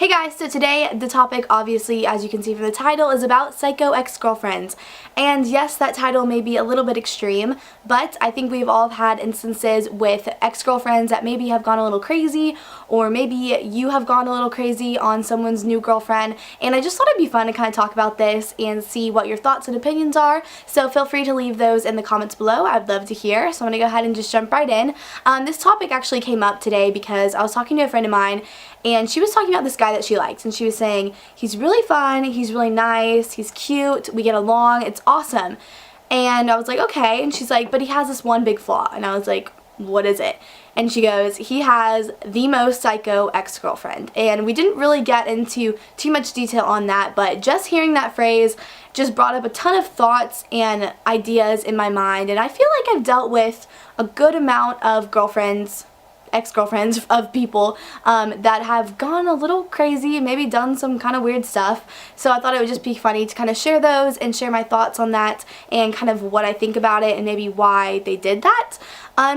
Hey guys, so today the topic, obviously, as you can see from the title, is about psycho ex-girlfriends. And yes, that title may be a little bit extreme, but I think we've all had instances with ex-girlfriends that maybe have gone a little crazy, or maybe you have gone a little crazy on someone's new girlfriend, and I just thought it'd be fun to kind of talk about this and see what your thoughts and opinions are, so feel free to leave those in the comments below. I'd love to hear, so I'm going to go ahead and just jump right in. This topic actually came up today because I was talking to a friend of mine, and she was talking about this guy that she likes, and she was saying, he's really fun, he's really nice, he's cute, we get along, it's awesome. And I was like, okay, and she's like, but he has this one big flaw. And I was like, what is it? And she goes, he has the most psycho ex-girlfriend. And we didn't really get into too much detail on that, but just hearing that phrase just brought up a ton of thoughts and ideas in my mind. And I feel like I've dealt with a good amount of ex-girlfriends of people that have gone a little crazy, maybe done some kind of weird stuff. So I thought it would just be funny to kind of share those and share my thoughts on that and kind of what I think about it and maybe why they did that.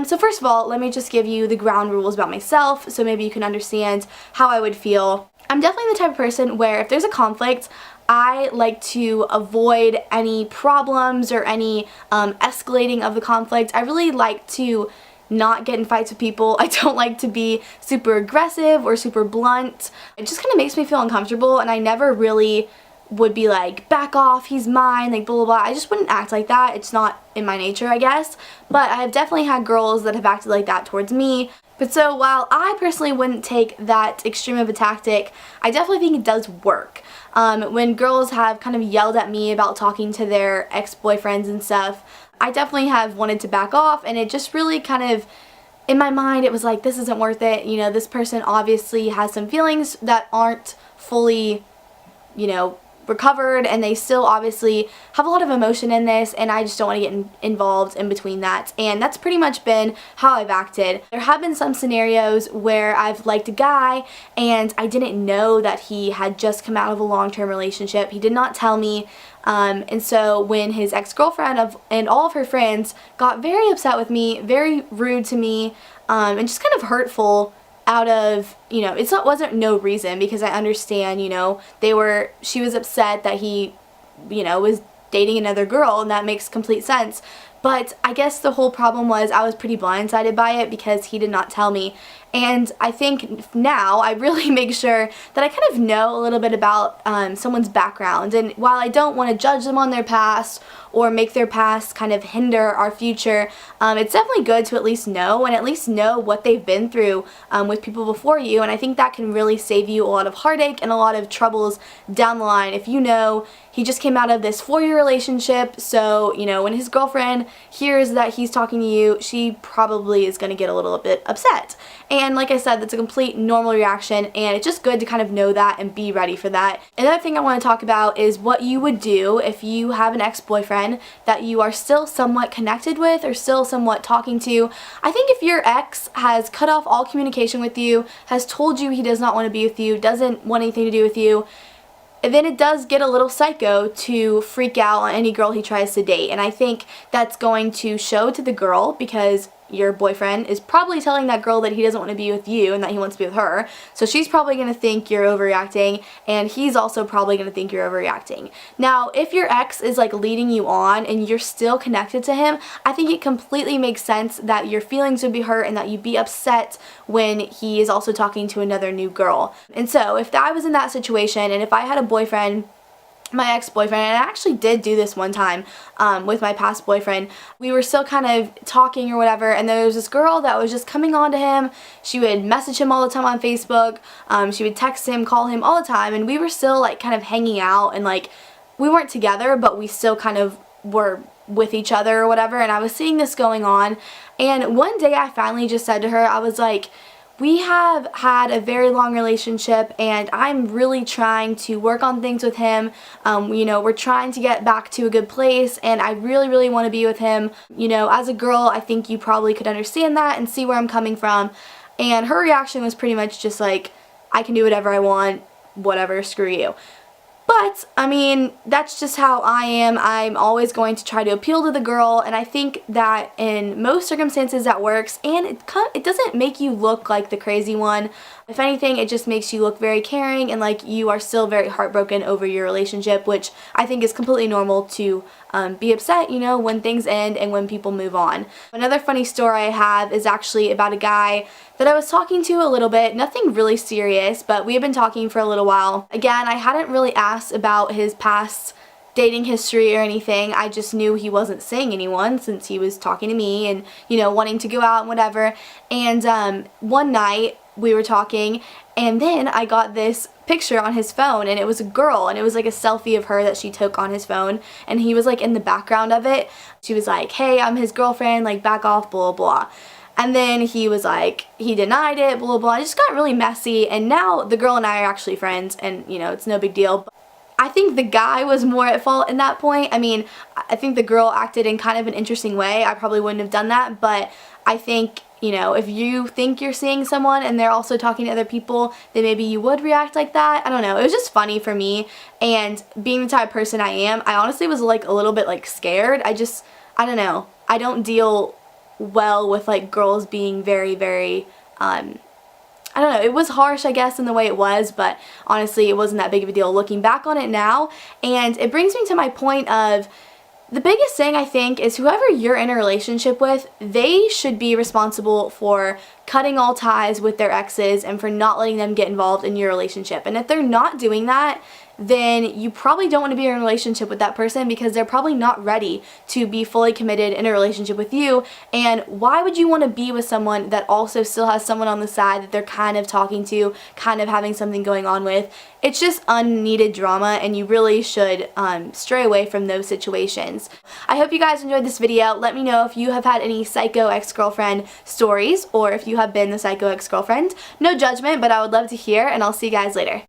So first of all, let me just give you the ground rules about myself so maybe you can understand how I would feel. I'm definitely the type of person where if there's a conflict, I like to avoid any problems or any escalating of the conflict. I really like to not get in fights with people. I don't like to be super aggressive or super blunt. It just kind of makes me feel uncomfortable, and I never really would be like, back off, he's mine, like blah blah blah. I just wouldn't act like that. It's not in my nature, I guess. But I have definitely had girls that have acted like that towards me. But so while I personally wouldn't take that extreme of a tactic, I definitely think it does work. When girls have kind of yelled at me about talking to their ex-boyfriends and stuff, I definitely have wanted to back off, and it just really kind of, in my mind, it was like, this isn't worth it. You know, this person obviously has some feelings that aren't fully, recovered, and they still obviously have a lot of emotion in this, and I just don't want to get involved in between that. And that's pretty much been how I've acted. There have been some scenarios where I've liked a guy and I didn't know that he had just come out of a long-term relationship. He did not tell me. And so when his ex-girlfriend and all of her friends got very upset with me, very rude to me, and just kind of hurtful out of, wasn't no reason, because I understand, she was upset that he, was dating another girl, and that makes complete sense. But I guess the whole problem was I was pretty blindsided by it because he did not tell me. And I think now I really make sure that I kind of know a little bit about someone's background. And while I don't want to judge them on their past or make their past kind of hinder our future, it's definitely good to at least know, and at least know what they've been through with people before you. And I think that can really save you a lot of heartache and a lot of troubles down the line. If you know he just came out of this 4-year relationship, so, when his girlfriend hears that he's talking to you, she probably is going to get a little bit upset. And like I said, that's a complete normal reaction, and it's just good to kind of know that and be ready for that. Another thing I want to talk about is what you would do if you have an ex-boyfriend that you are still somewhat connected with or still somewhat talking to. I think if your ex has cut off all communication with you, has told you he does not want to be with you, doesn't want anything to do with you, then it does get a little psycho to freak out on any girl he tries to date. And I think that's going to show to the girl, because your boyfriend is probably telling that girl that he doesn't want to be with you and that he wants to be with her. So she's probably going to think you're overreacting, and he's also probably going to think you're overreacting. Now, if your ex is like leading you on and you're still connected to him, I think it completely makes sense that your feelings would be hurt and that you'd be upset when he is also talking to another new girl. And so if I was in that situation, and if I had a boyfriend, my ex-boyfriend, and I actually did do this one time with my past boyfriend. We were still kind of talking or whatever, and there was this girl that was just coming on to him. She would message him all the time on Facebook. She would text him, call him all the time, and we were still like kind of hanging out, and like we weren't together, but we still kind of were with each other or whatever. And I was seeing this going on, and one day I finally just said to her, I was like, we have had a very long relationship, and I'm really trying to work on things with him. We're trying to get back to a good place, and I really, really want to be with him. As a girl, I think you probably could understand that and see where I'm coming from. And her reaction was pretty much just like, I can do whatever I want, whatever, screw you. But, I mean, that's just how I am. I'm always going to try to appeal to the girl, and I think that in most circumstances that works, and it doesn't make you look like the crazy one. If anything, it just makes you look very caring and like you are still very heartbroken over your relationship, which I think is completely normal to be upset, you know, when things end and when people move on. Another funny story I have is actually about a guy that I was talking to a little bit, nothing really serious, but we had been talking for a little while. Again, I hadn't really asked about his past dating history or anything. I just knew he wasn't seeing anyone since he was talking to me and, you know, wanting to go out and whatever. And one night we were talking, and then I got this picture on his phone, and it was a girl, and it was like a selfie of her that she took on his phone, and he was like in the background of it. She was like, "Hey, I'm his girlfriend, like back off, blah blah." And then he was like, he denied it, blah blah. It just got really messy, and now the girl and I are actually friends, and you know, it's no big deal. But I think the guy was more at fault in that point. I mean, I think the girl acted in kind of an interesting way. I probably wouldn't have done that, but I think, you know, if you think you're seeing someone and they're also talking to other people, then maybe you would react like that. I don't know. It was just funny for me, and being the type of person I am, I honestly was like a little bit like scared. I don't know. I don't deal well with like girls being very I don't know, it was harsh, I guess, in the way it was, but honestly, it wasn't that big of a deal looking back on it now. And it brings me to my point of, the biggest thing I think is whoever you're in a relationship with, they should be responsible for cutting all ties with their exes and for not letting them get involved in your relationship. And if they're not doing that, then you probably don't want to be in a relationship with that person because they're probably not ready to be fully committed in a relationship with you. And why would you want to be with someone that also still has someone on the side that they're kind of talking to, kind of having something going on with? It's just unneeded drama, and you really should stray away from those situations. I hope you guys enjoyed this video. Let me know if you have had any psycho ex-girlfriend stories, or if you have been the psycho ex-girlfriend. No judgment, but I would love to hear, and I'll see you guys later.